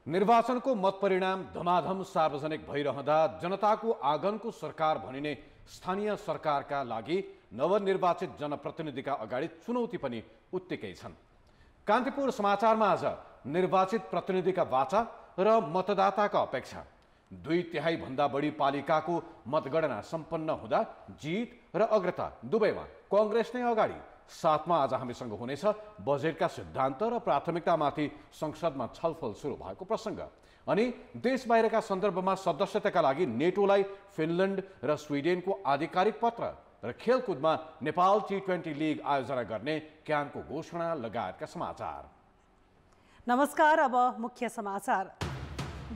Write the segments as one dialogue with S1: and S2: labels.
S1: निर्वाचनको मत परिणाम धमाधम सार्वजनिक भइरहँदा जनताको आँगनको सरकार भनिने स्थानीय सरकारका लागि नवनिर्वाचित जनप्रतिनिधिका अगाडि चुनौती पनि उत्तिकै छन्। कान्तिपुर समाचारमा आज निर्वाचित प्रतिनिधिका वाचा र मतदाताका अपेक्षा, 2/3 भन्दा बढी पालिकाको मतगणना सम्पन्न हुँदा जित र अग्रता दुवैमा कांग्रेस नै अगाडि। साथमा आज हामीसँग हुनेछ बजेटका सिद्धान्त र प्राथमिकतामाथि संसदमा छलफल सुरु भएको प्रसङ्ग, अनि देश बाहिरका सन्दर्भमा सदस्यताका लागि नेटोलाई फिनल्यान्ड र स्विडेनको आधिकारिक पत्र र खेलकुदमा नेपाल T20 लिग आयोजना गर्ने क्यानको घोषणा लगायतका समाचार।
S2: नमस्कार, अब मुख्य समाचार।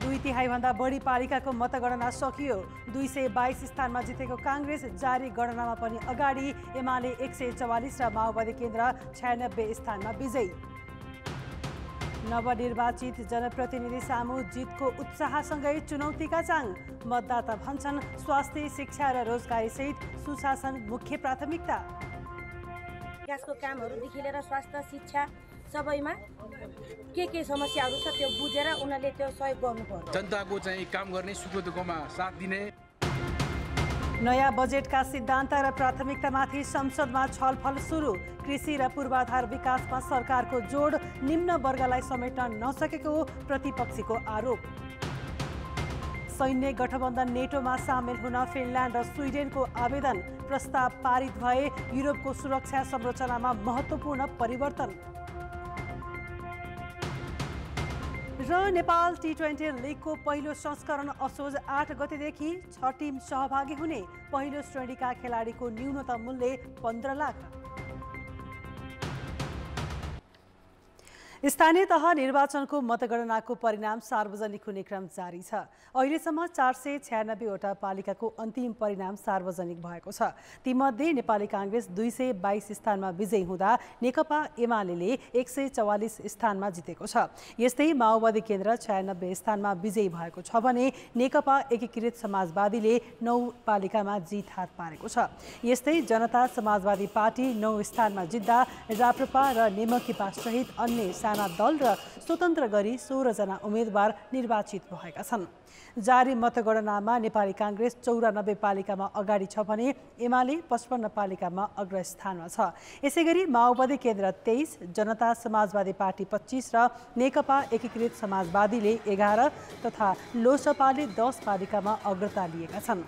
S2: 2/3 भन्दा बढी पालिकाको मतगणना सकियो। 222 स्थानमा जितेको कांग्रेस जारी गणनामा पनि अगाडि। एमाले 144 र माओवादी केन्द्र 96 स्थानमा विजयी। नवनिर्वाचित जनप्रतिनिधि सामु जितको उत्साहसँगै चुनौतीका चाङ। मतदाता भन्छन् स्वास्थ्य, शिक्षा र रोजगारी सहित सुशासन मुख्य प्राथमिकता।
S3: विकासको कामहरूदेखि लिएर स्वास्थ्य, शिक्षा सबैमा के समस्याहरू छ त्यो बुझेर उनीहरूले त्यो सहयोग गर्नुपर्छ।
S4: जनताको चाहिँ काम गर्ने, सुख दुःखमा साथ दिने।
S2: नयाँ बजेटका सिद्धान्त र प्राथमिकतामाथि संसदमा छलफल सुरु। कृषि र पूर्वाधार विकासमा सरकारको जोड, निम्न वर्गलाई समेट्न नसकेको प्रतिपक्षीको आरोप। सैन्य गठबन्धन नेटोमा सामेल हुन फिनल्यान्ड र स्विडेनको आवेदन। प्रस्ताव पारित भए युरोपको सुरक्षा संरचनामा महत्त्वपूर्ण परिवर्तन। र नेपाल T20 लिगको पहिलो संस्करण असोज 8 गतेदेखि 6 टिम सहभागी हुने। पहिलो श्रेणीका खेलाडीको न्यूनतम मूल्य 15 लाख। स्थानीय तह निर्वाचनको मतगणनाको परिणाम सार्वजनिक हुने क्रम जारी छ। अहिलेसम्म 496 वटा पालिकाको अन्तिम परिणाम सार्वजनिक भएको छ। तीमध्ये नेपाली कांग्रेस 222 स्थानमा विजयी हुँदा नेकपा एमाले 144 स्थानमा जितेको छ। यस्तै माओवादी केन्द्र 96 स्थानमा विजयी भएको छ भने नेकपा एकीकृत समाजवादीले 9 पालिकामा जित हात पारेको छ। यस्तै जनता समाजवादी पार्टी 9 स्थानमा जित्दा राप्रपा र नेमकीपा सहित अन्य साना दल र स्वतन्त्र गरी 16 जना उम्मेदवार निर्वाचित भएका छन्। जारी मतगणनामा नेपाली कांग्रेस 94 पालिकामा अगाडि छ भने एमाले 55 पालिकामा अग्रस्थानमा छ। यसैगरी माओवादी केन्द्र 23, जनता समाजवादी पार्टी 25 र नेकपा एकीकृत समाजवादीले 11 तथा लोसपाले 10 पालिकामा अग्रता लिएका छन्।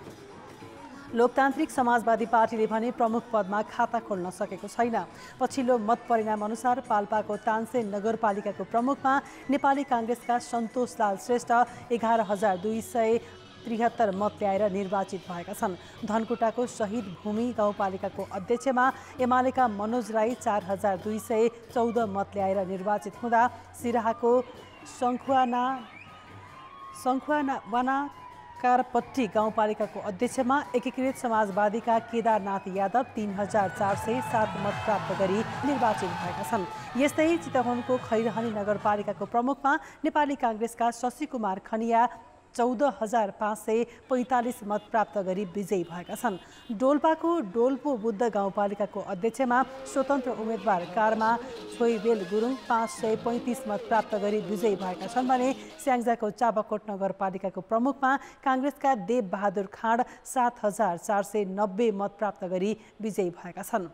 S2: लोकतान्त्रिक समाजवादी पार्टीले भने प्रमुख पदमा खाता खोल्न सकेको छैन। पछिल्लो मत परिणाम अनुसार पाल्पाको तानसेन नगरपालिकाको प्रमुखमा नेपाली कांग्रेसका सन्तोषलाल श्रेष्ठ 11,273 मत ल्याएर निर्वाचित भएका छन्। धनकुटाको शहीद भूमि गाउँपालिकाको अध्यक्षमा एमालेका मनोज राई 4,214 मत ल्याएर निर्वाचित हुँदा सिराहाको सङ्खुवाना कारपट्टी गाउँपालिकाको अध्यक्षमा एकीकृत समाजवादीका केदारनाथ यादव 3,407 मत प्राप्त गरी निर्वाचित भएका छन्। यस्तै चितवनको खैरहनी नगरपालिकाको प्रमुखमा नेपाली कांग्रेसका शशि कुमार खनिया 14,545 मत प्राप्त गरी विजयी भएका छन्। डोल्पाको डोल्पो बुद्ध गाउँपालिकाको अध्यक्षमा स्वतन्त्र उम्मेदवार कारमा छोइबेल गुरुङ 535 मत प्राप्त गरी विजयी भएका छन् भने स्याङ्जाको चापाकोट नगरपालिकाको प्रमुखमा कांग्रेसका देव बहादुर खाँड 7,490 मत प्राप्त गरी विजयी भएका छन्।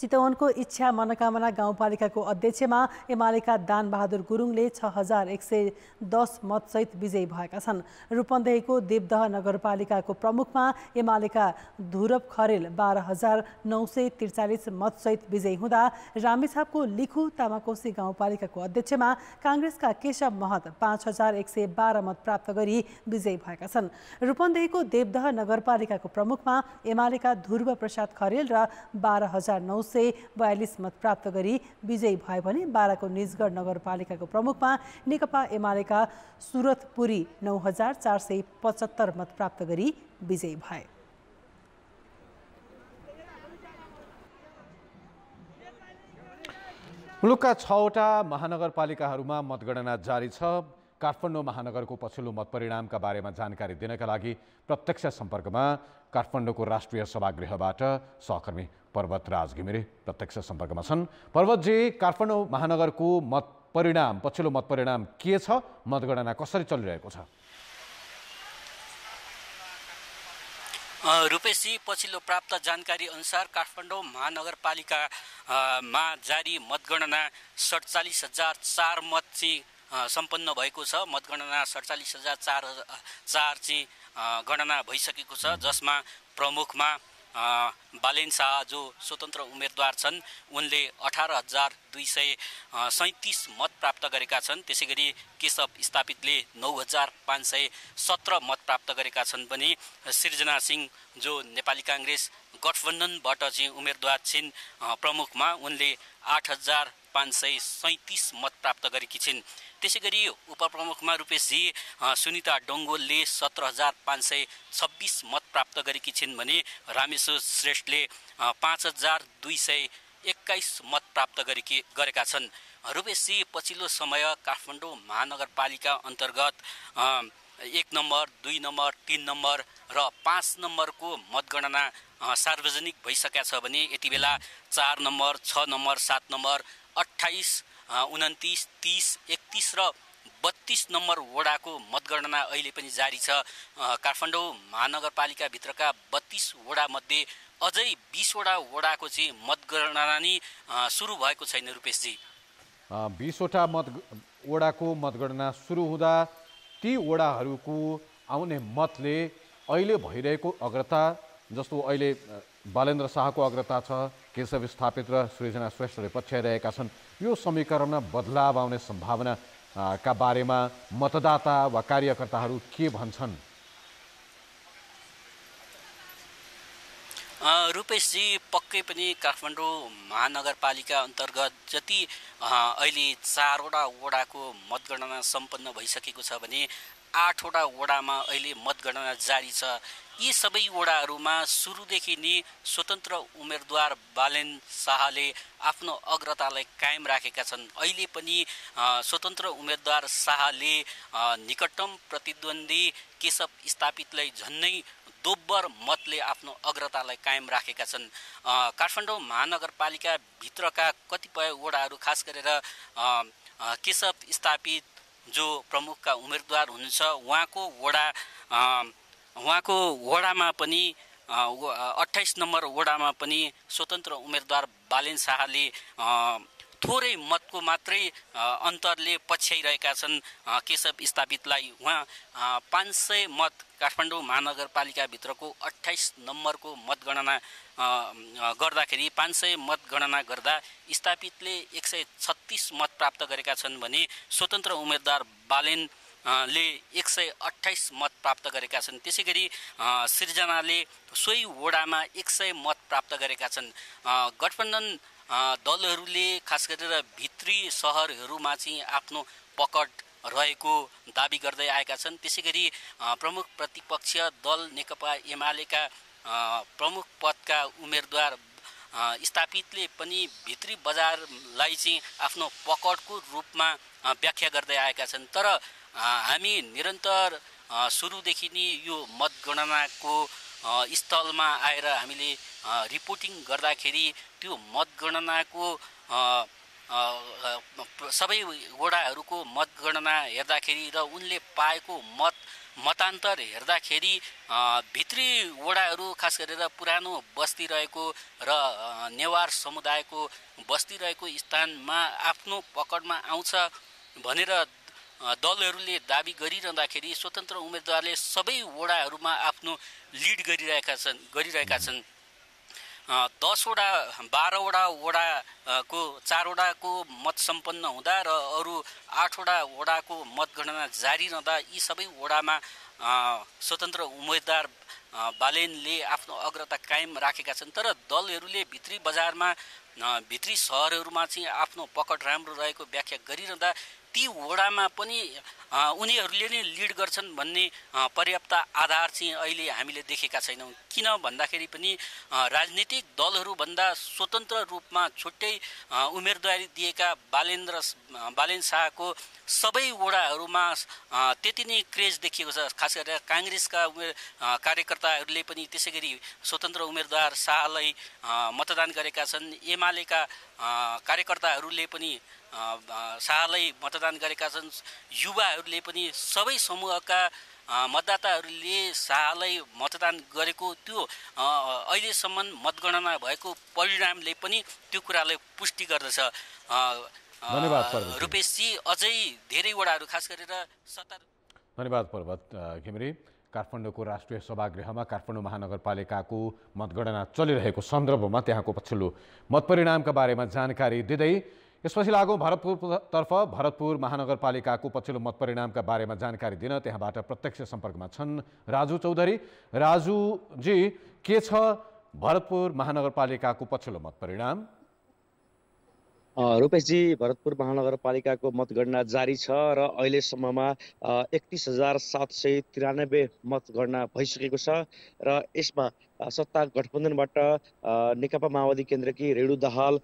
S2: चितवनको इच्छा मनोकामना गाउँपालिकाको अध्यक्षमा एमालेका दान बहादुर गुरुङले 6,110 मतसहित विजयी भएका छन्। रूपन्देहीको देवदह नगरपालिकाको प्रमुखमा एमालेका धुरप खरेल 12,943 मतसहित विजयी हुँदा रामेछापको लिखु तामाकोशी गाउँपालिकाको अध्यक्षमा कांग्रेसका केशव महत 5,112 मत प्राप्त गरी विजयी भएका छन्। रूपन्देहीको देवदह नगरपालिकाको प्रमुखमा एमालेका ध्रुव प्रसाद खरेल र 12,942 मत प्राप्त गरी विजयी भए भने बाराको निजगढ नगरपालिकाको प्रमुखमा नेकपा एमालेका सुरतपुरी 9,475 मत प्राप्त गरी विजयी भए।
S1: मुलुकका 6वटा महानगरपालिकाहरूमा मतगणना जारी छ। काठमाडौँ महानगरको पछिल्लो मतपरिणामका बारेमा जानकारी दिनका लागि प्रत्यक्ष सम्पर्कमा काठमाडौँको राष्ट्रिय सभागृहबाट सहकर्मी पर्वत राज घिमिरे प्रत्यक्ष सम्पर्कमा छन्। पर्वतजी, काठमाडौँ महानगरको पछिल्लो मतपरिणाम के छ? मतगणना कसरी चलिरहेको छ?
S5: रूपेशजी, पछिल्लो प्राप्त जानकारी अनुसार काठमाडौँ महानगरपालिकामा जारी मतगणना 47,004 मत चाहिँ सम्पन्न भएको छ। मतगणना 47,004 चाहिँ गणना भइसकेको छ, जसमा प्रमुखमा बालेन शाह जो स्वतन्त्र उम्मेदवार छन् उनले 18,237 मत प्राप्त गरेका छन्। त्यसैगरी केशव स्थापितले 9,517 मत प्राप्त गरेका छन् भने सृजना सिंह जो नेपाली काङ्ग्रेस गठबन्धनबाट चाहिँ उम्मेदवार छिन् प्रमुखमा उनले 8,537 मत प्राप्त गरेकी छिन्। त्यसैगरी उपप्रमुखमा रूपेशजी सुनिता डोङ्गोलले 17,526 मत प्राप्त गरेकी छिन् भने रामेश्वर श्रेष्ठले 5,221 मत प्राप्त गरेका छन्। रूपेशजी, पछिल्लो समय काठमाडौँ महानगरपालिका अन्तर्गत 1 नम्बर, 2 नम्बर, 3 नम्बर र 5 नम्बरको मतगणना सार्वजनिक भइसकेका छ भने यति बेला 4 नम्बर, 6 नम्बर, 7 नम्बर, 28, 29, 30, 31 र 32 नम्बर वडाको मतगणना अहिले पनि जारी छ। काठमाडौँ महानगरपालिकाभित्रका 32 वडामध्ये अझै 20 वटा वडाको चाहिँ मतगणना नै सुरु भएको छैन रूपेशजी।
S1: 20 वटा वडाको मतगणना सुरु हुँदा ती वडाहरूको आउने मतले अहिले भइरहेको अग्रता, जस्तो अहिले बालेन्द्र शाहको अग्रता छ, केशव स्थापित र सृजना श्रेष्ठले पछ्याइरहेका छन्, यो समीकरणमा बदलाव आउने सम्भावना का बारेमा मतदाता वा कार्यकर्ताहरू के भन्छन्?
S5: रूपेशजी, पक्कै पनि काठमाडौँ महानगरपालिका अन्तर्गत जति अहिले 4 वटा वडाको मतगणना सम्पन्न भइसकेको छ भने 8 वटा वडामा अहिले मतगणना जारी छ। यी सबै वडाहरूमा सुरुदेखि नै स्वतन्त्र उम्मेदवार बालेन शाहले आफ्नो अग्रतालाई कायम राखेका छन्। अहिले पनि स्वतन्त्र उम्मेदवार शाहले निकटतम प्रतिद्वन्दी केशव स्थापितलाई झन्नै दोब्बर मतले आफ्नो अग्रतालाई कायम राखेका छन्। काठमाडौँ महानगरपालिका भित्रका कतिपय वडाहरू, खास गरेर केशव स्थापित जो प्रमुखका उम्मेदवार हुनुहुन्छ उहाँको वडामा पनि 28 नम्बर वडामा पनि स्वतन्त्र उम्मेदवार बालेन शाहले थोरै मतको मात्रै अन्तरले पछ्याइरहेका छन् केशव स्थापितलाई। उहाँ 500 मत काठमाडौँ महानगरपालिकाभित्रको 28 नम्बरको मतगणना गर्दाखेरि 500 मतगणना गर्दा स्थापितले 136 मत प्राप्त गरेका छन् भने स्वतन्त्र उम्मेदवार बालेन ले 128 मत प्राप्त गरेका छन्। त्यसैगरी सृजनाले सोही वडामा 100 मत प्राप्त गरेका छन्। गठबन्धन दलहरूले खास गरेर भित्री सहरहरूमा चाहिँ आफ्नो पकड रहेको दाबी गर्दै आएका छन्। त्यसैगरी प्रमुख प्रतिपक्षीय दल नेकपा एमालेका प्रमुख पदका उम्मेदवार स्थापितले पनि भित्री बजारलाई चाहिँ आफ्नो पकडको रूपमा व्याख्या गर्दै आएका छन्। तर हामी निरन्तर सुरुदेखि नै यो मतगणनाको स्थलमा आएर हामीले रिपोर्टिङ गर्दाखेरि त्यो मतगणनाको सबै वडाहरूको मतगणना हेर्दाखेरि र उनले पाएको मतान्तर हेर्दाखेरि भित्री वडाहरू, खास गरेर पुरानो बस्ती रहेको र नेवार समुदायको बस्ती रहेको स्थानमा आफ्नो पकडमा आउँछ भनेर दलहरूले दाबी गरिरहँदाखेरि स्वतन्त्र उम्मेदवारले सबै वडाहरूमा आफ्नो लिड गरिरहेका छन्। 10 वटा 12 वटा वडाको 4 वटाको मत सम्पन्न हुँदा र अरू 8 वटा वडाको मतगणना जारी रहँदा यी सबै वडामा स्वतन्त्र उम्मेदवार बालेनले आफ्नो अग्रता कायम राखेका छन्। तर दलहरूले भित्री बजारमा भित्री सहरहरूमा चाहिँ आफ्नो पकड राम्रो रहेको व्याख्या गरिरहँदा ती वडामा पनि उनीहरूले नै लिड गर्छन् भन्ने पर्याप्त आधार चाहिँ अहिले हामीले देखेका छैनौँ। किन भन्दाखेरि पनि राजनीतिक दलहरूभन्दा स्वतन्त्र रूपमा छुट्टै उम्मेदवारी दिएका बालेन शाहको सबै वडाहरूमा त्यति नै क्रेज देखिएको छ। खास गरेर काङ्ग्रेसका कार्यकर्ताहरूले पनि त्यसै गरी स्वतन्त्र उम्मेदवार शाहलाई मतदान गरेका छन्। एमालेका कार्यकर्ताहरूले पनि शाहलाई मतदान गरेका छन्। युवाहरूले पनि सबै समूहका मतदाताहरूले शाहलाई मतदान गरेको त्यो अहिलेसम्म मतगणना भएको परिणामले पनि त्यो कुरालाई पुष्टि गर्दछ।
S1: धन्यवाद
S5: रूपेशजी, अझै धेरै वडाहरू खास गरेर
S1: धन्यवाद पर्वत घिमिरे। काठमाडौँको राष्ट्रिय सभागृहमा काठमाडौँ महानगरपालिकाको मतगणना चलिरहेको सन्दर्भमा त्यहाँको पछिल्लो मतपरिणामका बारेमा जानकारी दिँदै यसपछि लागौँ भरतपुरतर्फ। भरतपुर महानगरपालिकाको पछिल्लो मतपरिणामका बारेमा जानकारी दिन त्यहाँबाट प्रत्यक्ष सम्पर्कमा छन् राजु चौधरी। राजुजी, के छ भरतपुर महानगरपालिकाको पछिल्लो मतपरिणाम?
S6: रूपेशजी, भरतपुर महानगरपालिकाको मतगणना जारी छ र अहिलेसम्ममा 31,793 मतगणना भइसकेको छ र यसमा सत्ता गठबन्धनबाट नेकपा माओवादी केन्द्रकी रेणु दाहाल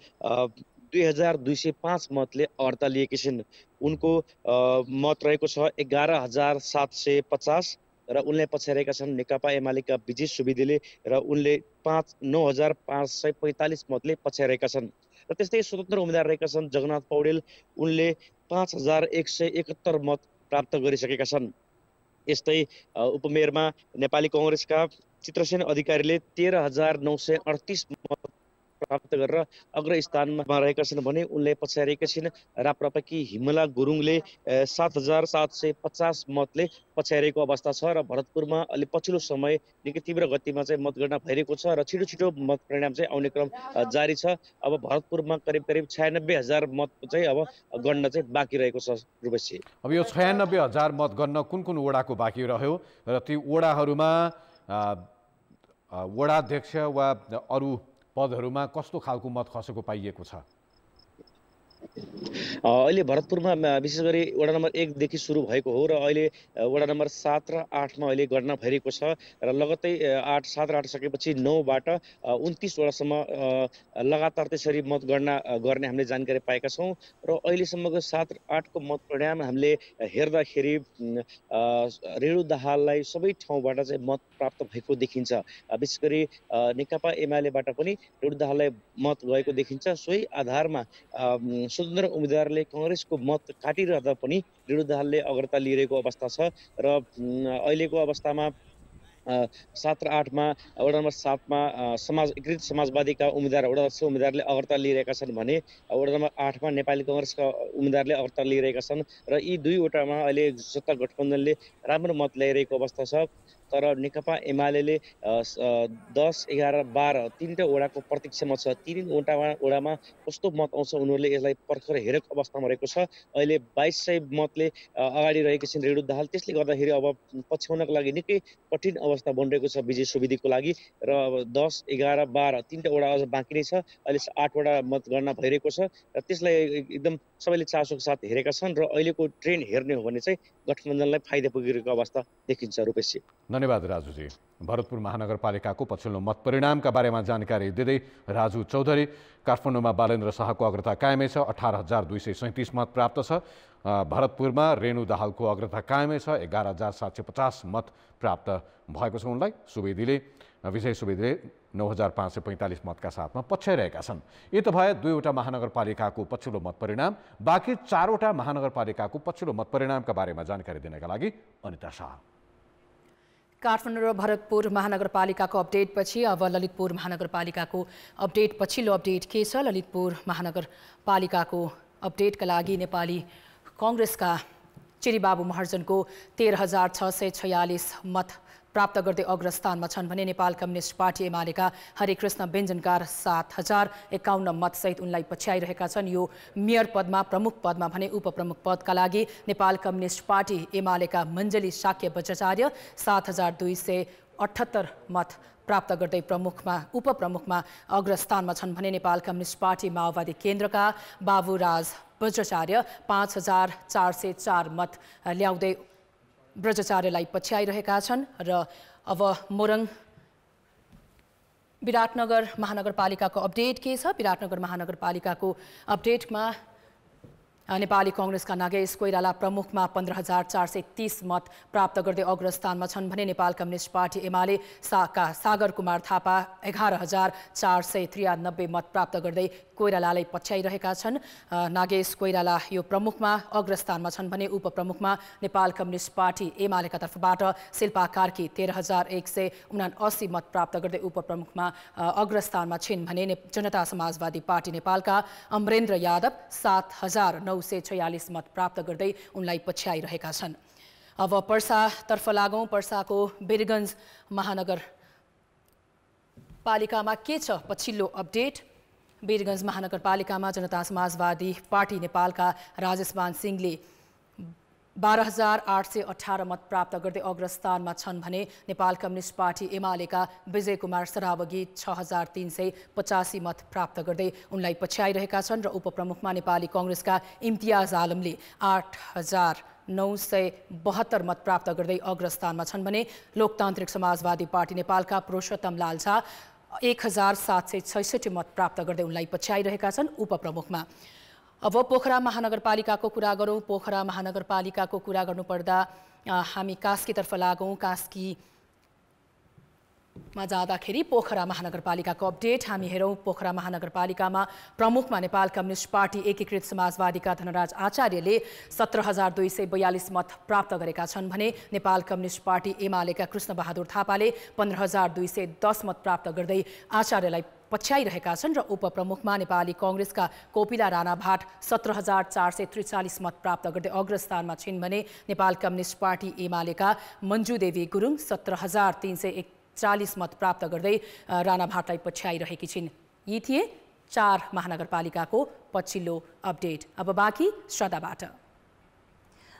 S6: 2205 मतले अग्रता लिएकी छिन्। उनको मत रहेको छ 11,750 र उनले पछ्याएका छन् नेकपा एमालेका विजय सुवेदीले र उनले 9,545 मतले पछ्याएका छन्। र त्यस्तै स्वतन्त्र उम्मेदवार रहेका छन् जगन्नाथ पौडेल, उनले 5,171 मत प्राप्त गरिसकेका छन्। यस्तै उपमेयरमा नेपाली कांग्रेसका चित्रसेन अधिकारीले 13,938 मत प्राप्त गरेर अग्रस्थानमा रहेका छन् भने उनले पछ्याएका छिन्। राप्रपाकी हिमला गुरुङले 7,750 मतले पछ्याएको अवस्था छ र भरतपुरमा अलि पछिल्लो समय निकै तीव्र गतिमा चाहिँ मतगणना भइरहेको छ र छिटो छिटो मत परिणाम चाहिँ आउने क्रम जारी छ। अब भरतपुरमा करिब 96,000 मत चाहिँ अब गणना चाहिँ बाँकी रहेको छ रूपेशजी।
S1: अब यो 96,000 मत गणना कुन कुन वडाको बाँकी रह्यो र ती वडाहरूमा वडाध्यक्ष वा अरू पदहरूमा कस्तो खालको मत खसेको पाइएको छ?
S6: अहिले भरतपुरमा विशेष गरी वडा नम्बर 1 देखि सुरु भएको हो र अहिले वडा नम्बर 7 र 8 मा अहिले गणना भइरहेको छ र लगत्तै 7 र 8 सकेपछि 9 बाट 29 वडासम्म लगातार त्यसरी मतगणना गर्ने हामीले जानकारी पाएका छौं र अहिलेसम्मको 7 र 8 को मत परिणाम हामीले हेर्दाखेरि रेणु दाहाललाई सबै ठाउँबाट चाहिँ मत प्राप्त भएको देखिन्छ। विशेष गरी नेकपा एमालेबाट पनि रेणु दाहाललाई मत गएको देखिन्छ। सोही आधारमा स्वतन्त्र उम्मेदवारले कांग्रेसको मत काटिरहँदा पनि रेणु दाहालले अग्रता लिइरहेको अवस्था छ र अहिलेको अवस्थामा 7 र 8 मा वडा नम्बर 7 मा एकीकृत समाजवादीका वडाध्यक्ष उम्मेदवारले अग्रता लिइरहेका छन् भने वडा नम्बर 8 मा नेपाली कांग्रेसका उम्मेदवारले अग्रता लिइरहेका छन् र यी दुईवटामा अहिले सत्ता गठबन्धनले राम्रो मत ल्याइरहेको अवस्था छ। तर नेकपा एमालेले 10, 11, 12 तीनटा वडाको प्रतीक्षामा छ। तीन वडामा कस्तो मत आउँछ उनीहरूले यसलाई पर्खेर हेरेको अवस्थामा रहेको छ। अहिले 2200 मतले अगाडि रहेको छिन् रेणु दाहाल। त्यसले गर्दाखेरि अब पछ्याउनको लागि निकै कठिन अवस्था बनिरहेको छ विजय सुवेदीको लागि र 10, 11, 12 तीनटा वडा अझ बाँकी नै छ। अहिले 8 वडा मतगणना भइरहेको छ र त्यसलाई एकदम सबैले चासोको साथ हेरेका छन् र अहिलेको ट्रेन्ड हेर्ने हो भने चाहिँ गठबन्धनलाई फाइदा पुगिरहेको अवस्था देखिन्छ रूपेशजी।
S1: धन्यवाद राजुजी। भरतपुर महानगरपालिकाको पछिल्लो मत परिणामका बारेमा जानकारी दिँदै राजु चौधरी। काठमाडौँमा बालेन्द्र शाहको अग्रता कायमै छ, 18,237 मत प्राप्त छ। भरतपुरमा रेणु दाहालको अग्रता कायमै छ, 11,750 मत प्राप्त भएको छ उनलाई। विजय सुवेदीले 9,545 मतका साथमा पछ्याइरहेका छन्। यी त भए दुईवटा महानगरपालिकाको पछिल्लो मत परिणाम। बाँकी 4वटा महानगरपालिकाको पछिल्लो मत परिणामका बारेमा जानकारी दिनका लागि अनिता शाह।
S7: काठमाडौँ र भरतपुर महानगरपालिकाको अपडेटपछि अब ललितपुर महानगरपालिकाको अपडेट, पछिल्लो अपडेट के छ? ललितपुर महानगरपालिकाको अपडेटका लागि नेपाली कांग्रेसका चिरीबाबु महर्जनको 13,646 मत प्राप्त गर्दै अग्रस्थानमा छन् भने नेपाल कम्युनिस्ट पार्टी एमालेका हरिकृष्ण बेन्जनकार 7,051 मतसहित उनलाई पछ्याइरहेका छन्। यो मेयर पदमा, प्रमुख पदमा भने उपप्रमुख पदका लागि नेपाल कम्युनिस्ट पार्टी एमालेका मञ्जली शाक्य बज्राचार्य 7,200 78 मत प्राप्त गर्दै उपप्रमुखमा अग्रस्थानमा छन् भने नेपाल कम्युनिस्ट पार्टी माओवादी केन्द्रका बाबुराज ब्रजाचार्य 5404 मत ल्याउँदै ब्रजाचार्यलाई पछ्याइरहेका छन्। र अब मोरङ विराटनगर महानगरपालिकाको अपडेट के छ? विराटनगर महानगरपालिकाको अपडेटमा नेपाली कांग्रेसका नागेश कोइराला प्रमुखमा 15,430 मत प्राप्त गर्दै अग्रस्थानमा छन् भने नेपाल कम्युनिस्ट पार्टी एमाले सागर कुमार थापा 11,493 मत प्राप्त गर्दै कोइरालालाई पछ्याइरहेका छन्। नागेश कोइराला यो प्रमुखमा अग्रस्थानमा छन् भने उपप्रमुखमा नेपाल कम्युनिस्ट पार्टी एमालेका तर्फबाट शिल्पा कार्की 13,179 मत प्राप्त गर्दै उपप्रमुखमा अग्रस्थानमा छिन् भने जनता समाजवादी पार्टी नेपालका अमरेन्द्र यादव 7,946 मत प्राप्त गर्दै उनलाई पछ्याइरहेका छन्। अब पर्सातर्फ लागौं। पर्साको वीरगञ्ज महानगरपालिकामा के छ पछिल्लो अपडेट? वीरगञ्ज महानगरपालिकामा जनता समाजवादी पार्टी नेपालका राजेशमान सिंहले 12,818 मत प्राप्त गर्दै अग्रस्थानमा छन् भने नेपाल कम्युनिस्ट पार्टी एमालेका विजय कुमार सरावगी 6,385 मत प्राप्त गर्दै उनलाई पछ्याइरहेका छन् र उपप्रमुखमा नेपाली कांग्रेसका इम्तियाज आलमले 8,972 मत प्राप्त गर्दै अग्रस्थानमा छन् भने लोकतान्त्रिक समाजवादी पार्टी नेपालका पुरुषोत्तम लाल झा 1,766 मत प्राप्त गर्दै उनलाई पछ्याइरहेका छन् उपप्रमुखमा। अब पोखरा महानगरपालिकाको कुरा गरौँ। पोखरा महानगरपालिकाको कुरा गर्नुपर्दा हामी कास्कीतर्फ लागौँ। कास्कीमा जाँदाखेरि पोखरा महानगरपालिकाको अपडेट हामी हेरौँ। पोखरा महानगरपालिकामा प्रमुखमा नेपाल कम्युनिस्ट पार्टी एकीकृत समाजवादीका धनराज आचार्यले 17,242 मत प्राप्त गरेका छन् भने नेपाल कम्युनिस्ट पार्टी एमालेका कृष्णबहादुर थापाले 15,210 मत प्राप्त गर्दै आचार्यलाई पछ्याइरहेका छन् र उपप्रमुखमा नेपाली कांग्रेसका कोपिला राणा भाट 17,443 मत प्राप्त गर्दै अग्रस्थानमा छिन् भने नेपाल कम्युनिस्ट पार्टी एमालेका मञ्जुदेवी गुरुङ 17,341 मत प्राप्त गर्दै राणा भाटलाई पछ्याइरहेकी छिन्। यी थिए 4 महानगरपालिकाको पछिल्लो अपडेट। अब बाँकी श्रद्धाबाट।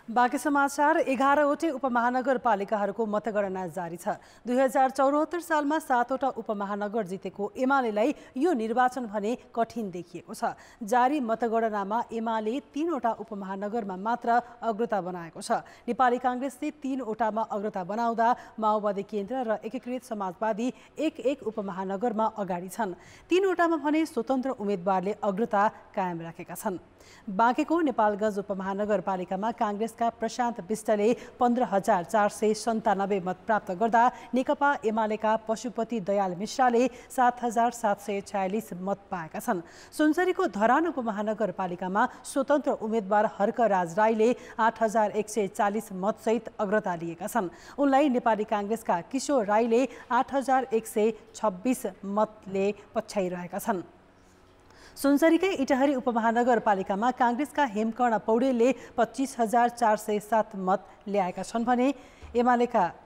S2: बाँकी समाचार। 11वटै उपमहानगरपालिकाहरूको मतगणना जारी छ। 2074 सालमा 7वटा उपमहानगर जितेको एमालेलाई यो निर्वाचन भने कठिन देखिएको छ। जारी मतगणनामा एमाले 3वटा उपमहानगरमा मात्र अग्रता बनाएको छ। नेपाली कांग्रेसले 3वटामा अग्रता बनाउँदा माओवादी केन्द्र र एकीकृत समाजवादी एक उपमहानगरमा अगाडि छन्। 3वटामा भने स्वतन्त्र उम्मेदवारले अग्रता कायम राखेका छन्। बाँकेको नेपालगञ्ज उपमहानगरपालिकामा कांग्रेसका प्रशान्त विष्टले 15,497 मत प्राप्त गर्दा नेकपा एमालेका पशुपति दयाल मिश्राले 7,746 मत पाएका छन्। सुनसरीको धरान उपमहानगरपालिकामा स्वतन्त्र उम्मेदवार हर्कराज राईले 8,140 मतसहित अग्रता लिएका छन्। उनलाई नेपाली कांग्रेसका किशोर राईले 8,126 मतले पछ्याइरहेका छन्। सुनसरीकै इटहरी उपमहानगरपालिकामा कांग्रेसका हेमकर्ण पौडेलले 25,407 मत ल्याएका छन् भने एमालेका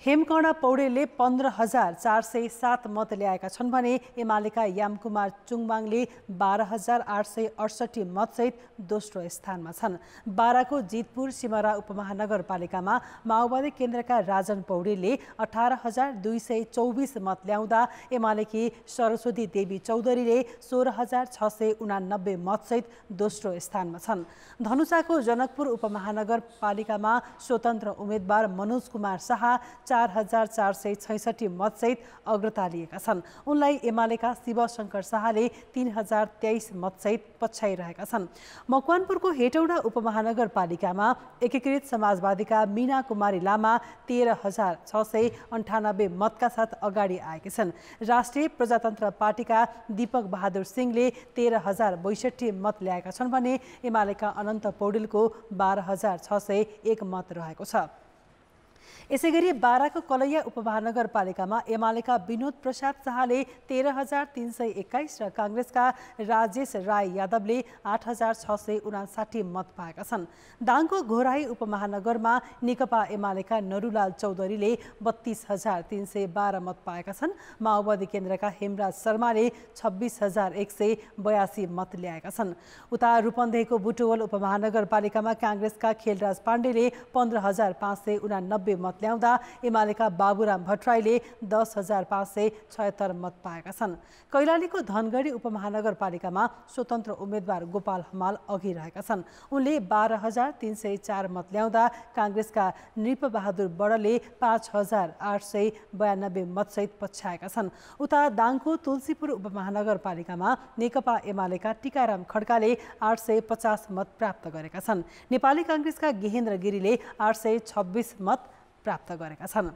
S2: हेमकर्ण पौडेलले 15,407 मत ल्याएका छन् भने एमालेका यामकुमार चुङबाङले 12,868 मतसहित दोस्रो स्थानमा छन्। बाराको जितपुर सिमरा उपमहानगरपालिकामा माओवादी केन्द्रका राजन पौडेलले 18,224 मत ल्याउँदा एमालेकी सरस्वती देवी चौधरीले 16,689 मतसहित दोस्रो स्थानमा छन्। धनुषाको जनकपुर उपमहानगरपालिकामा स्वतन्त्र उम्मेदवार मनोज कुमार शाह 4,466 मतसहित अग्रता लिएका छन्। उनलाई एमालेका शिवशंकर शाहले 3,023 मतसहित पछ्याइरहेका छन्। मकवानपुरको हेटौडा उपमहानगरपालिकामा एकीकृत समाजवादीका मीना कुमारी लामा 13,698 मतका साथ अगाडि आएका छन्। राष्ट्रिय प्रजातन्त्र पार्टीका दीपक बहादुर सिंहले 13,062 मत ल्याएका छन् भने एमालेका अनन्त पौडेलको 12,601 मत रहेको छ। यसैगरी बाराको कलैया उपमहानगरपालिकामा एमालेका विनोद प्रसाद शाहले 13,321 र कांग्रेसका राजेश राय यादवले 8,659 मत पाएका छन्। दाङको घोराई उपमहानगरमा नेकपा एमालेका नरुलाल चौधरीले 32,312 मत पाएका छन्। माओवादी केन्द्रका हेमराज शर्माले 26,182 मत ल्याएका छन्। उता रूपन्देहीको बुटवल उपमहानगरपालिकामा कांग्रेसका खेलराज पाण्डेले 15,589 92 मत ल्याउँदा एमालेका बाबुराम भट्टराईले 10,576 मत पाएका छन्। कैलालीको धनगढी उपमहानगरपालिकामा स्वतन्त्र उम्मेद्वार गोपाल हमाल अघि रहेका छन्। उनले 12,304 मत ल्याउँदा काङ्ग्रेसका नृपबहादुर बडले 5,892 मतसहित पछ्याएका छन्। उता दाङको तुलसीपुर उपमहानगरपालिकामा नेकपा एमालेका टीकाराम खड्काले 850 मत प्राप्त गरेका छन्। नेपाली काङ्ग्रेसका गेहेन्द्र गिरीले 826 मत प्राप्त गरेका छन्।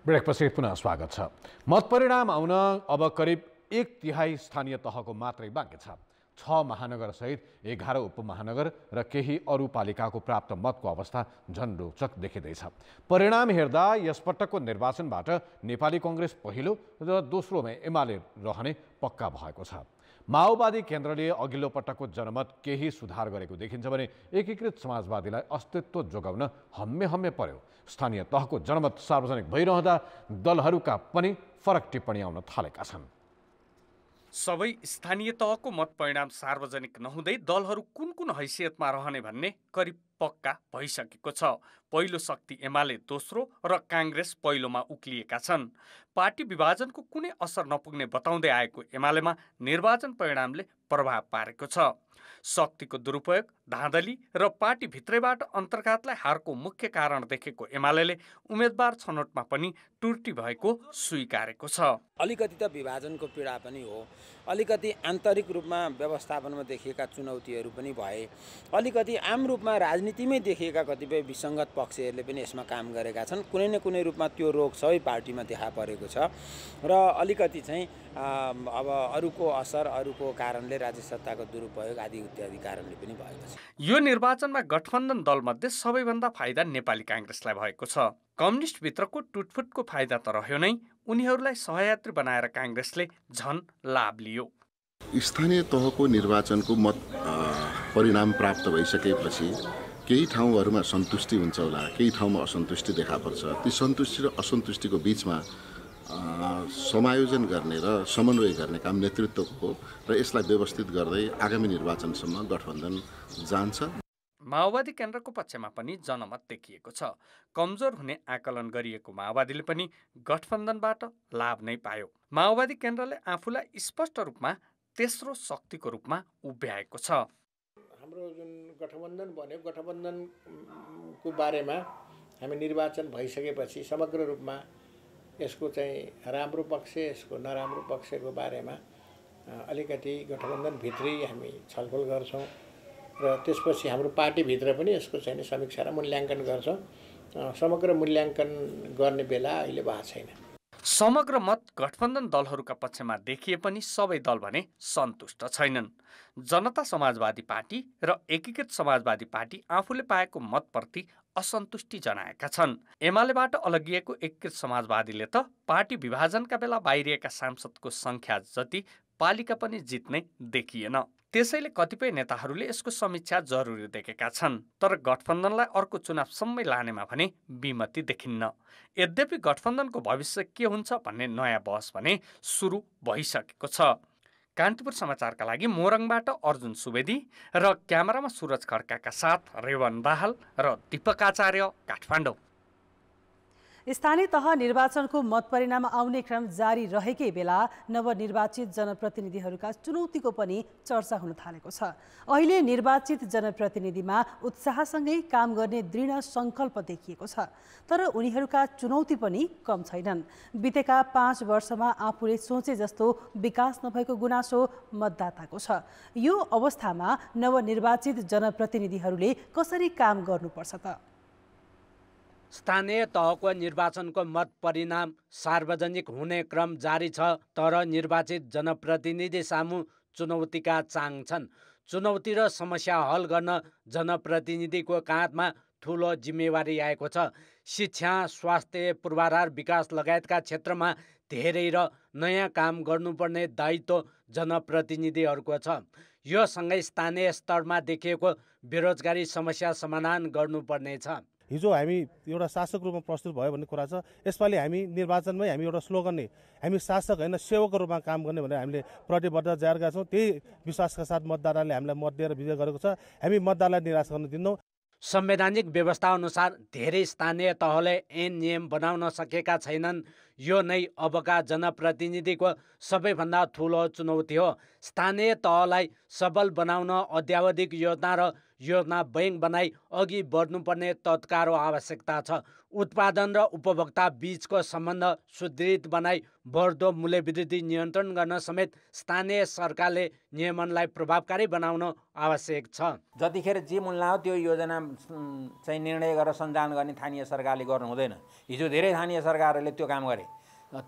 S1: ब्रेकपछि पुनः स्वागत छ। मत परिणाम आउन अब करिब 1/3 स्थानीय तहको मात्रै बाँकी छ। 6 महानगरसहित 11 उपमहानगर र केही अरू पालिकाको प्राप्त मतको अवस्था झन रोचक देखिँदैछ। परिणाम हेर्दा यसपटकको निर्वाचनबाट नेपाली काङ्ग्रेस पहिलो र दोस्रोमा एमाले रहने पक्का भएको छ। माओवादी केन्द्रले अघिल्लो पटकको जनमत केही सुधार गरेको देखिन्छ भने एकीकृत समाजवादीलाई अस्तित्व जोगाउन हम्मे पर्यो। स्थानीय तहको जनमत सार्वजनिक भइरहँदा दलहरूका पनि फरक टिप्पणी आउन थालेका छन्।
S8: सबै स्थानीय तहको मत परिणाम सार्वजनिक नहुँदै दलहरू कुन कुन हैसियतमा रहने भन्ने करिब पक्का भइसकेको छ। पहिलो शक्ति एमाले दोस्रो र काङ्ग्रेस पहिलोमा उक्लिएका छन्। पार्टी विभाजनको कुनै असर नपुग्ने बताउँदै आएको एमालेमा निर्वाचन परिणामले प्रभाव पारेको छ। शक्तिको दुरुपयोग, धाँधली र पार्टी भित्रैबाट अन्तर्घातलाई हारको मुख्य कारण देखेको एमाले उम्मेद्वार छनौटमा पनि त्रुटि भएको स्वीकारेको छ।
S9: अलिकति त विभाजनको पीडा पनि हो, अलिकति आन्तरिक रूपमा व्यवस्थापनमा देखिएका चुनौतीहरू पनि भए, अलिकति आम रूपमा राजनीतिमै देखिएका कतिपय विसङ्गत पक्षहरूले पनि यसमा काम गरेका छन्। कुनै न कुनै रूपमा त्यो रोग सबै पार्टीमा देखा परेको छ र अलिकति चाहिँ अब अरूको असर, अरूको कारणले राज्य सत्ताको दुरुपयोग आदि इत्यादि कारणले पनि भएको छ।
S8: यो निर्वाचनमा गठबन्धन दलमध्ये सबैभन्दा फाइदा नेपाली काङ्ग्रेसलाई भएको छ। कम्युनिस्टभित्रको टुटफुटको फाइदा त रह्यो नै, उनीहरूलाई सहयात्री बनाएर काङ्ग्रेसले झन लाभ लियो।
S10: स्थानीय तहको निर्वाचनको मत परिणाम प्राप्त भइसकेपछि केही ठाउँहरूमा सन्तुष्टि हुन्छ होला, केही ठाउँमा असन्तुष्टि देखा पर्छ। ती सन्तुष्टि र असन्तुष्टिको बिचमा समायोजन गर्ने र समन्वय गर्ने काम नेतृत्वको र यसलाई व्यवस्थित गर्दै आगामी निर्वाचनसम्म गठबन्धन जान्छ।
S8: माओवादी केन्द्रको पक्षमा पनि जनमत देखिएको छ। कमजोर हुने आकलन गरिएको माओवादीले पनि गठबन्धनबाट लाभ नै पायो। माओवादी केन्द्रले आफूलाई स्पष्ट रूपमा तेस्रो शक्तिको रूपमा उभ्याएको छ।
S11: हाम्रो जुन गठबन्धन बन्यो, गठबन्धनको बारेमा हामी निर्वाचन भइसकेपछि समग्र रूपमा यसको चाहिँ राम्रो पक्ष, यसको नराम्रो पक्षको बारेमा अलिकति गठबन्धनभित्रै हामी छलफल गर्छौँ र त्यसपछि हाम्रो पार्टीभित्र पनि यसको चाहिँ समीक्षा र मूल्याङ्कन गर्छौँ। समग्र मूल्याङ्कन गर्ने बेला अहिले भएको छैन।
S8: समग्र मत गठबन्धन दलहरूका पक्षमा देखिए पनि सबै दल भने सन्तुष्ट छैनन्। जनता समाजवादी पार्टी र एकीकृत समाजवादी पार्टी आफूले पाएको मतप्रति असन्तुष्टि जनाएका छन्। एमालेबाट अलगिएको एकीकृत समाजवादीले त पार्टी विभाजनका बेला बाहिरिएका सांसदको संख्या जति पालिका पनि जित्ने देखिएन। त्यसैले कतिपय नेताहरूले यसको समीक्षा जरुरी देखेका छन्। तर गठबन्धनलाई अर्को चुनावसम्मै लानेमा भने विमति देखिन्न। यद्यपि गठबन्धनको भविष्य के हुन्छ भन्ने नयाँ बहस भने सुरु भइसकेको छ। कान्तिपुर समाचारका लागि मोरङबाट अर्जुन सुवेदी र क्यामेरामा सुरज खड्काका साथ रेवन दाहाल र दीपक आचार्य, काठमाडौँ।
S2: स्थानीय तह निर्वाचनको मत परिणाम आउने क्रम जारी रहेकै बेला नवनिर्वाचित जनप्रतिनिधिहरूका चुनौतीको पनि चर्चा हुन थालेको छ। अहिले निर्वाचित जनप्रतिनिधिमा उत्साहसँगै काम गर्ने दृढ सङ्कल्प देखिएको छ। तर उनीहरूका चुनौती पनि कम छैनन्। बितेका 5 वर्षमा आफूले सोचे जस्तो विकास नभएको गुनासो मतदाताको छ। यो अवस्थामा नवनिर्वाचित जनप्रतिनिधिहरूले कसरी काम गर्नुपर्छ त?
S12: स्थानीय तहको निर्वाचनको मत परिणाम सार्वजनिक हुने क्रम जारी छ। तर निर्वाचित जनप्रतिनिधि सामु चुनौतीका चाङ छन्। चुनौती र समस्या हल गर्न जनप्रतिनिधिको काँधमा ठुलो जिम्मेवारी आएको छ। शिक्षा, स्वास्थ्य, पूर्वाधार विकास लगायतका क्षेत्रमा धेरै र नयाँ काम गर्नुपर्ने दायित्व जनप्रतिनिधिहरूको छ। यो सँगै स्थानीय स्तरमा देखिएको बेरोजगारी समस्या समाधान गर्नुपर्ने छ।
S13: हिजो हामी एउटा शासक रूपमा प्रस्तुत भयो भन्ने कुरा छ। यसपालि हामी निर्वाचनमै हामी एउटा स्लोगन नै हामी शासक होइन सेवकको रूपमा काम गर्ने भनेर हामीले प्रतिबद्धता जाहेर गरेका छौँ। त्यही विश्वासका साथ मतदाताले हामीलाई मत दिएर विजय गरेको छ। हामी मतदातालाई निराश गर्न दिन्नौँ।
S12: संवैधानिक व्यवस्था अनुसार धेरै स्थानीय तहले ऐन नियम बनाउन सकेका छैनन्। यो नै अबका जनप्रतिनिधिको सबैभन्दा ठुलो चुनौती हो। स्थानीय तहलाई सबल बनाउन अद्यावधिक योजना र योजना बैंक बनाई अघि बढ्नुपर्ने तत्काल आवश्यकता छ। उत्पादन र उपभोक्ता बीचको सम्बन्ध सुदृढ बनाई बढ्दो मूल्यवृद्धि नियन्त्रण गर्न समेत स्थानीय सरकारले नियमनलाई प्रभावकारी बनाउन आवश्यक छ।
S9: जतिखेर जे मूल्य हो त्यो योजना चाहिँ निर्णय गरेर सञ्चालन गर्ने स्थानीय सरकारले गर्नु हुँदैन। हिजो धेरै स्थानीय सरकारहरूले त्यो काम गरे।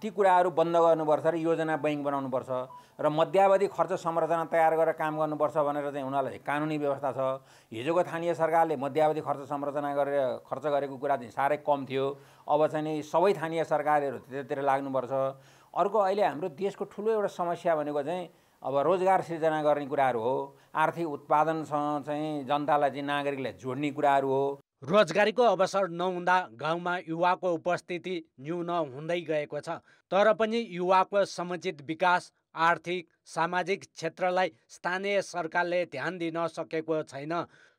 S9: ती कुराहरू बन्द गर्नुपर्छ र योजना बैंक बनाउनुपर्छ र मध्यावधि खर्च संरचना तयार गरेर काम गर्नुपर्छ भनेर चाहिँ उनीहरूलाई कानुनी व्यवस्था छ। हिजोको स्थानीय सरकारले मध्यावधि खर्च संरचना गरेर खर्च गरेको कुरा चाहिँ साह्रै कम थियो। अब चाहिँ नि सबै स्थानीय सरकारहरू त्यतातिर लाग्नुपर्छ। अर्को अहिले हाम्रो देशको ठुलो एउटा समस्या भनेको चाहिँ अब रोजगार सृजना गर्ने कुराहरू हो। आर्थिक उत्पादनसँग चाहिँ जनतालाई चाहिँ नागरिकलाई जोड्ने कुराहरू हो।
S12: रोजगारीको अवसर नहुँदा गाउँमा युवाको उपस्थिति न्यून हुँदै गएको छ। तर पनि युवाको समुचित विकास आर्थिक सामाजिक क्षेत्रलाई स्थानीय सरकारले ध्यान दिन सकेको छैन।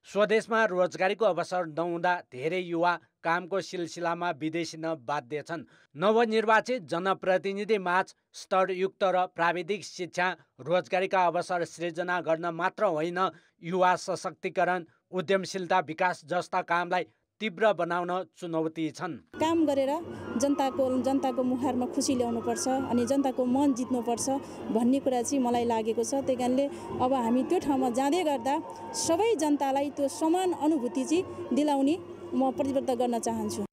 S12: स्वदेशमा रोजगारीको अवसर नहुँदा धेरै युवा कामको सिलसिलामा विदेशिन बाध्य छन्। नवनिर्वाचित जनप्रतिनिधि माझ स्तरयुक्त र प्राविधिक शिक्षा रोजगारीका अवसर सृजना गर्न मात्र होइन, युवा सशक्तिकरण उद्यमशीलता विकास जस्ता कामलाई तीव्र बनाउन चुनौती छन्।
S14: काम गरेर जनताको मुहारमा खुसी ल्याउनुपर्छ अनि जनताको मन जित्नुपर्छ भन्ने कुरा चाहिँ मलाई लागेको छ। त्यही कारणले अब हामी त्यो ठाउँमा जाँदै गर्दा सबै जनतालाई त्यो समान अनुभूति चाहिँ दिलाउने म प्रतिबद्ध गर्न चाहन्छु।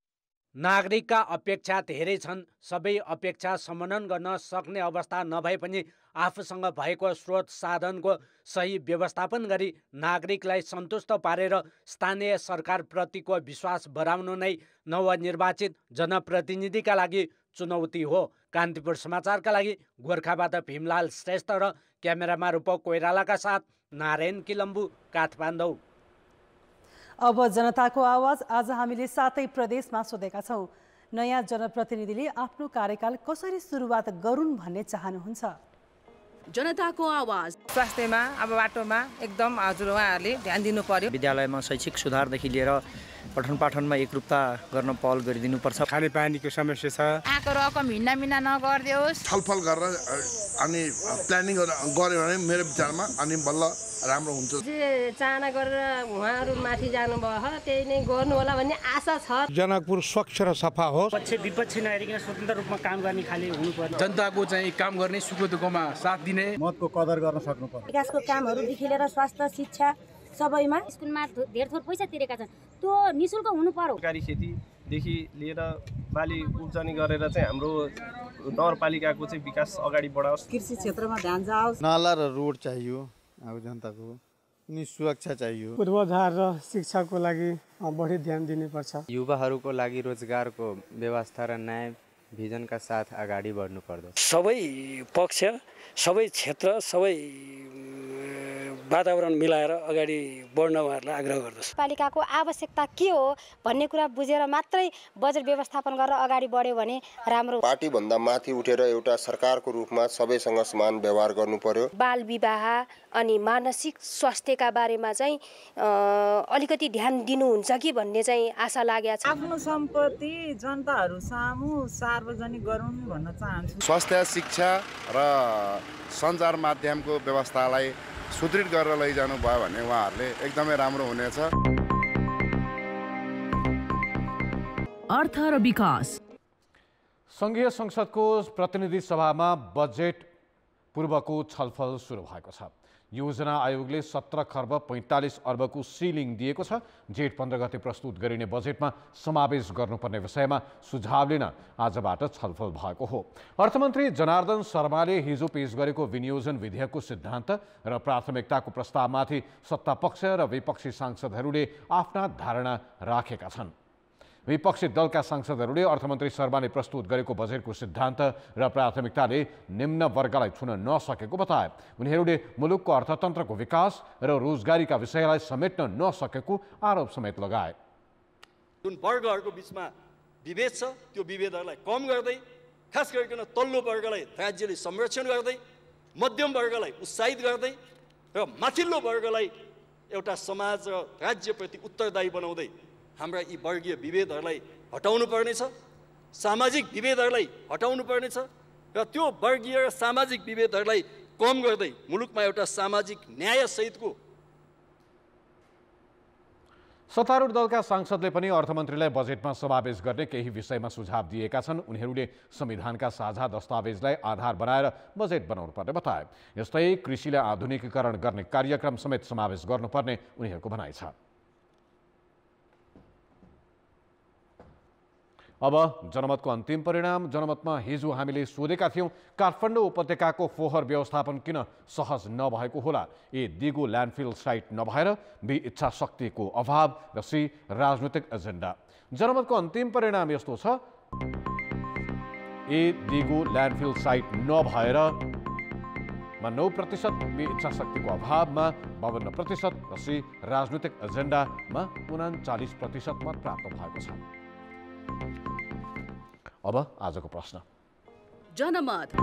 S12: नागरिकका अपेक्षा धेरै छन्। सबै अपेक्षा सम्बोधन गर्न सक्ने अवस्था नभए पनि आफूसँग भएको स्रोत साधनको सही व्यवस्थापन गरी नागरिकलाई सन्तुष्ट पारेर स्थानीय सरकारप्रतिको विश्वास बढाउनु नै नवनिर्वाचित जनप्रतिनिधिका लागि चुनौती हो। कान्तिपुर समाचारका लागि गोर्खाबाट भीमलाल श्रेष्ठ र क्यामेरामा रूपक कोइरालाका साथ नारायण किलम्बु, काठमाडौँ।
S2: अब जनताको आवाज आज हामीले 7 प्रदेशमा सोधेका छौँ। नयाँ जनप्रतिनिधिले आफ्नो कार्यकाल कसरी सुरुवात गरून् भन्ने चाहनुहुन्छ?
S15: जनताको आवाज स्वास्थ्यमा अब बाटोमा एकदम हजुर उहाँहरूले ध्यान दिनु पर्यो।
S16: विद्यालयमा शैक्षिक सुधारदेखि लिएर पठन पाठनमा एकरूपता गर्न पहल गरिदिनुपर्छ।
S17: खानेपानीको समस्या छ।
S15: आएको रकम हिँड्ना नगरिदियोस्।
S18: छलफल गरेर अनि प्लानिङ गर्यो भने मेरो विचारमा अनि बल्ल राम्रो हुन्छ।
S3: जे चाहना गरेर उहाँहरू माथि जानुभयो त्यही नै गर्नु होला भन्ने आशा छ।
S17: जनकपुर स्वच्छ र सफा होस्।
S19: पक्ष विपक्ष नहेरिकन स्वतन्त्र रूपमा काम गर्ने खाली हुनुपर्छ।
S4: जनताको चाहिँ काम गर्ने सुख दुःखमा साथ दिने,
S17: मतको कदर गर्न सक्नुपर्छ।
S3: विकासको कामहरूदेखि लिएर स्वास्थ्य शिक्षा सबैमा स्कुलमा धेर थोर पैसा तिरेका छन्, त्यो निशुल्क हुनु पर्यो।
S20: सरकारी खेतीदेखि लिएर बाली उब्जनी गरेर चाहिँ हाम्रो नगरपालिकाको चाहिँ विकास अगाडि बढाओस्।
S21: कृषि क्षेत्रमा ध्यान जाओस्।
S22: नाला र रोड चाहियो, अब जनताको नि सुरक्षा चाहियो।
S23: पूर्वाधार र शिक्षाको लागि बढी ध्यान दिनुपर्छ।
S24: युवाहरूको लागि रोजगारको व्यवस्था र न्याय भिजनका साथ अगाडि बढ्नु पर्दछ।
S25: सबै पक्ष, सबै क्षेत्र, सबै वातावरण मिलाएर अगाडि बढ्न उहाँहरूलाई आग्रह गर्दछ।
S3: पालिकाको आवश्यकता के हो भन्ने कुरा बुझेर मात्रै बजेट व्यवस्थापन गरेर अगाडि बढ्यो भने राम्रो।
S26: पार्टीभन्दा माथि उठेर एउटा सरकारको रूपमा सबैसँग समान व्यवहार गर्नु पर्यो।
S3: बाल विवाह अनि मानसिक स्वास्थ्यका बारेमा चाहिँ अलिकति ध्यान दिनुहुन्छ कि भन्ने चाहिँ आशा लागेको छ।
S21: आफ्नो सम्पत्ति जनताहरू सामु सार्वजनिक गरौँ भन्न चाहन्छु।
S10: स्वास्थ्य, शिक्षा र सञ्चार माध्यमको व्यवस्थालाई सुदृढ गरेर लैजानु भयो भने उहाँहरूले एकदमै राम्रो हुनेछ।
S15: अर्थ र विकास।
S1: संघीय संसदको प्रतिनिधि सभामा बजेट पूर्वको छलफल सुरु भएको छ। योजना आयोगले 17 खर्ब 45 अर्बको सिलिङ दिएको छ। जेठ 15 गते प्रस्तुत गरिने बजेटमा समावेश गर्नुपर्ने विषयमा सुझाव लिन आजबाट छलफल भएको हो। अर्थमन्त्री जनार्दन शर्माले हिजो पेश गरेको विनियोजन विधेयकको सिद्धान्त र प्राथमिकताको प्रस्तावमाथि सत्तापक्ष र विपक्षी सांसदहरूले आफ्ना धारणा राखेका छन्। विपक्षी दलका सांसदहरूले अर्थमन्त्री शर्माले प्रस्तुत गरेको बजेटको सिद्धान्त र प्राथमिकताले निम्न वर्गलाई छुन नसकेको बताए। उनीहरूले मुलुकको अर्थतन्त्रको विकास र रोजगारीका विषयलाई समेट्न नसकेको आरोप समेत लगाए।
S27: जुन वर्गहरूको बिचमा विभेद छ त्यो विभेदहरूलाई कम गर्दै, खास गरिकन तल्लो वर्गलाई राज्यले संरक्षण गर्दै, मध्यम वर्गलाई उत्साहित गर्दै र माथिल्लो वर्गलाई एउटा समाज र राज्यप्रति उत्तरदायी बनाउँदै हाम्रा यी वर्गीय विभेदहरूलाई हटाउनु पर्नेछ, सामाजिक विभेदहरूलाई हटाउनु पर्नेछ र त्यो वर्गीय र सामाजिक विभेदहरूलाई कम गर्दै मुलुकमा एउटा सामाजिक न्यायसहितको।
S1: सत्तारूढ दलका सांसदले पनि अर्थमन्त्रीलाई बजेटमा समावेश गर्ने केही विषयमा सुझाव दिएका छन्। उनीहरूले संविधानका साझा दस्तावेजलाई आधार बनाएर बजेट बनाउनुपर्ने बताए। यस्तै कृषिलाई आधुनिकीकरण गर्ने कार्यक्रम समेत समावेश गर्नुपर्ने उनीहरूको भनाइ छ। अब जनमतको अन्तिम परिणाम। जनमतमा हिजो हामीले सोधेका थियौं, काठमाडौँ उपत्यकाको फोहोर व्यवस्थापन किन सहज नभएको होला? ए, दिगो ल्यान्डफिल साइट नभएर, बी, इच्छा शक्तिको अभाव र सी, राजनीतिक एजेन्डा। जनमतको अन्तिम परिणाम यस्तो छ। ए, दिगो ल्यान्डफिल साइट नभएर मा 9%, बी, इच्छा शक्तिको अभावमा 52% र सी, राजनीतिक एजेन्डामा 39% मत प्राप्त भएको छ। अब आजको प्रश्न।
S5: जनमत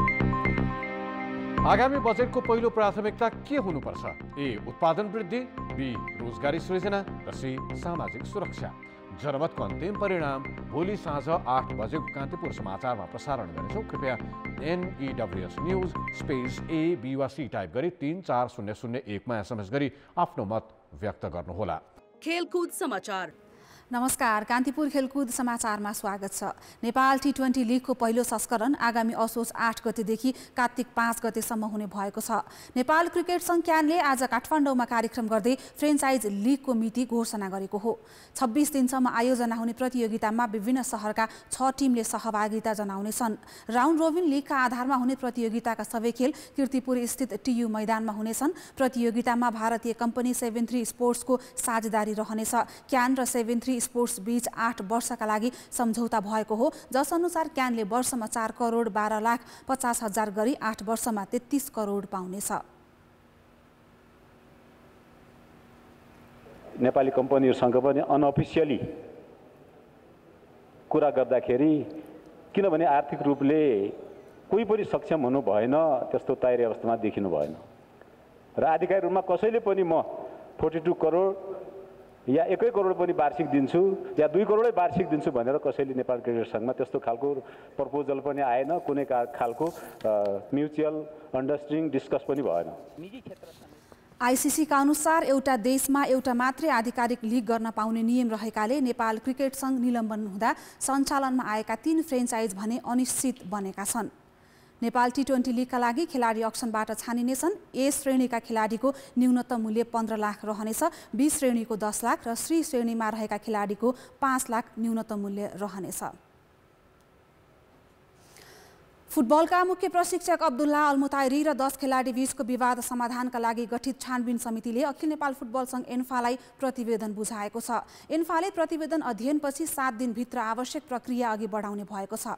S1: आगामी बजेटको पहिलो प्राथमिकता के हुनुपर्छ? ए, उत्पादन वृद्धि, बी, रोजगारी सृजना र सी, सामाजिक सुरक्षा। जनमतको अन्तिम परिणाम भोलि साँझ 8 बजेको कान्तिपुर समाचारमा प्रसारण गर्नेछौँ। कृपया NEWS news space A, B वा C टाइप गरी 34001 मा SMS गरी आफ्नो मत व्यक्त गर्नुहोला।
S5: खेलकुद समाचार।
S6: नमस्कार, कान्तिपुर खेलकुद समाचारमा स्वागत छ। नेपाल T20 लिगको पहिलो संस्करण आगामी असोज 8 गतेदेखि कार्तिक 5 गतेसम्म हुने भएको छ। नेपाल क्रिकेट सङ्घ क्यानले आज काठमाडौँमा कार्यक्रम गर्दै फ्रेन्चाइज लिगको मिति घोषणा गरेको हो। 26 दिनसम्म आयोजना हुने प्रतियोगितामा विभिन्न सहरका 6 टिमले सहभागिता जनाउनेछन्। राउन्ड रोबिन लिगका आधारमा हुने प्रतियोगिताका सबै खेल कीर्तिपुर स्थित TU मैदानमा हुनेछन्। प्रतियोगितामा भारतीय कम्पनी 73 स्पोर्ट्सको साझेदारी रहनेछ। क्यान र 73 स्पोर्ट्स बीच 8 वर्षका लागि सम्झौता भएको हो, जसअनुसार क्यानले वर्षमा 4 करोड 12 लाख 50 हजार गरी 8 वर्षमा 33 करोड पाउनेछ।
S7: नेपाली कम्पनीहरूसँग पनि अनअफिसियली कुरा गर्दाखेरि, किनभने आर्थिक रूपले कोही पनि सक्षम हुनु भएन, त्यस्तो तयारी अवस्थामा देखिनु भएन र आधिकारिक रूपमा कसैले पनि म 42 करोड या 1 करोड पनि वार्षिक दिन्छु या 2 करोडै वार्षिक दिन्छु भनेर कसैले नेपाल क्रिकेट सङ्घमा त्यस्तो खालको प्रपोजल पनि आएन। कुनै खालको म्युचुअल अन्डरस्ट्यान्डिङ डिस्कस पनि भएन।
S6: आइसिसीका अनुसार एउटा देशमा एउटा मात्रै आधिकारिक लिग गर्न पाउने नियम रहेकाले नेपाल क्रिकेट सङ्घ निलम्बन हुँदा सञ्चालनमा आएका 3 फ्रेन्चाइज भने अनिश्चित बनेका छन्। नेपाल T20 लिगका लागि खेलाडी अक्सनबाट छानिनेछन्। ए श्रेणीका खेलाडीको न्यूनतम मूल्य 15 लाख रहनेछ, बी श्रेणीको 10 लाख र सी श्रेणीमा रहेका खेलाडीको 5 लाख न्यूनतम मूल्य रहनेछ। फुटबलका मुख्य प्रशिक्षक अब्दुल्ला अलमुताइरी र 10 खेलाडी बीचको विवाद समाधानका लागि गठित छानबिन समितिले अखिल नेपाल फुटबल सङ्घ एन्फालाई प्रतिवेदन बुझाएको छ। एन्फाले प्रतिवेदन अध्ययनपछि 7 दिनभित्र आवश्यक प्रक्रिया अघि बढाउने भएको छ।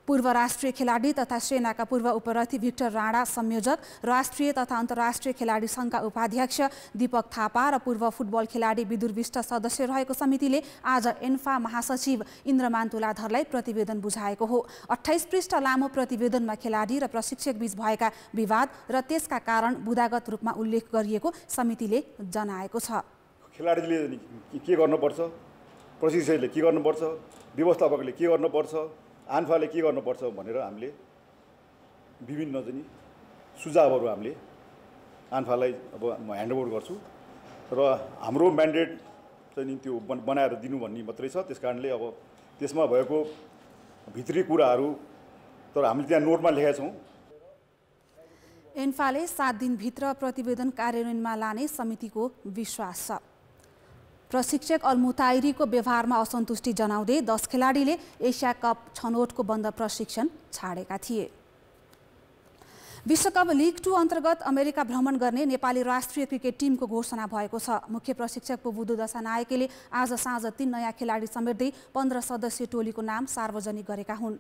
S6: पूर्व राष्ट्रिय खेलाडी तथा सेनाका पूर्व उपरथी भिक्टर राणा संयोजक, राष्ट्रिय तथा अन्तर्राष्ट्रिय खेलाडी सङ्घका उपाध्यक्ष दीपक थापा र पूर्व फुटबल खेलाडी विदुर विष्ट सदस्य रहेको समितिले आज एन्फा महासचिव इन्द्रमान तुलाधरलाई प्रतिवेदन बुझाएको हो। 28 पृष्ठ लामो प्रतिवेदनमा खेलाडी र प्रशिक्षक बीच भएका विवाद र त्यसका कारण बुदागत रूपमा उल्लेख गरिएको समितिले जनाएको छ।
S8: खेलाडीले के गर्नुपर्छ, प्रशिक्षकले के गर्नुपर्छ, व्यवस्थापकले के गर्नुपर्छ, आन्फाले के गर्नुपर्छ भनेर हामीले विभिन्न चाहिँ सुझावहरू हामीले आन्फालाई अब म ह्यान्डओभर गर्छु र हाम्रो म्यान्डेट चाहिँ त्यो बनाएर दिनु भन्ने मात्रै छ। त्यस कारणले अब त्यसमा भएको भित्री कुराहरू तर हामीले त्यहाँ नोटमा लेखेका छौँ।
S6: एन्फाले 7 दिनभित्र प्रतिवेदन कार्यान्वयनमा लाने समितिको विश्वास छ। प्रशिक्षक अलमुताइरीको व्यवहारमा असन्तुष्टि जनाउँदै 10 खेलाडीले एसिया कप छनौटको बन्द प्रशिक्षण छाडेका थिए। विश्वकप लिग 2 अन्तर्गत अमेरिका भ्रमण गर्ने नेपाली राष्ट्रिय क्रिकेट टिमको घोषणा भएको छ। मुख्य प्रशिक्षक पुबुदु दशानायकेले आज साँझ 3 नयाँ खेलाडी समेट्दै 15 सदस्यीय टोलीको नाम सार्वजनिक गरेका हुन्।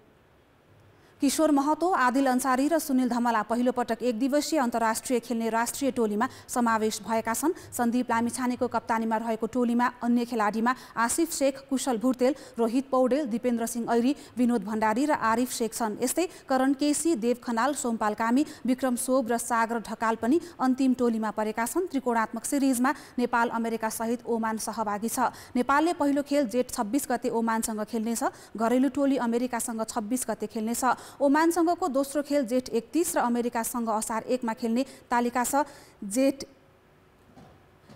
S6: किशोर महतो, आदिल अन्सारी र सुनिल धमला पहिलो पटक एक दिवसीय अन्तर्राष्ट्रिय खेल्ने राष्ट्रिय टोलीमा समावेश भएका छन्। सन्दीप लामिछानेको कप्तानीमा रहेको टोलीमा अन्य खेलाडीमा आसिफ शेख, कुशल भुर्तेल, रोहित पौडेल, दिपेन्द्र सिंह ऐरी, विनोद भण्डारी र आरिफ शेख छन्। यस्तै करण केसी, देव खनाल, सोमपाल कामी, विक्रम सोब र सागर ढकाल पनि अन्तिम टोलीमा परेका छन्। त्रिकोणात्मक सिरिजमा नेपाल अमेरिका सहित ओमान सहभागी छ। नेपालले पहिलो खेल जेठ 26 गते ओमानसँग खेल्नेछ। घरेलु टोली अमेरिकासँग 26 गते खेल्नेछ। ओमानसँगको दोस्रो खेल जेठ 31 र अमेरिकासँग असार 1 मा खेल्ने तालिका छ। जेठ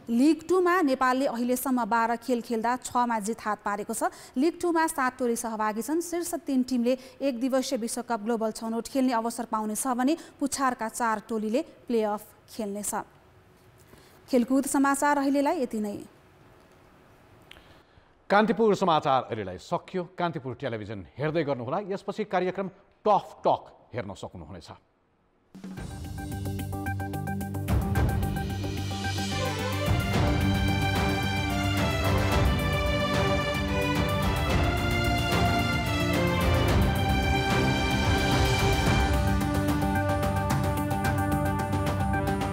S6: लिग 2 मा नेपालले अहिलेसम्म 12 खेल खेल्दा 6 मा जित हात पारेको छ। लिग 2 मा 7 टोली सहभागी छन्। शीर्ष 3 टिमले एक दिवसीय विश्वकप ग्लोबल छनौट खेल्ने अवसर पाउनेछ भने पुछारका 4 टोलीले प्लेअफ खेल्नेछ। खेलकुद समाचार अहिलेलाई यति नै।
S1: कान्तिपुर समाचार अहिलेलाई सकियो। कान्तिपुर टेलिभिजन हेर्दै गर्नुहोला। यसपछि कार्यक्रम टफ टक हेर्न सक्नुहुनेछ।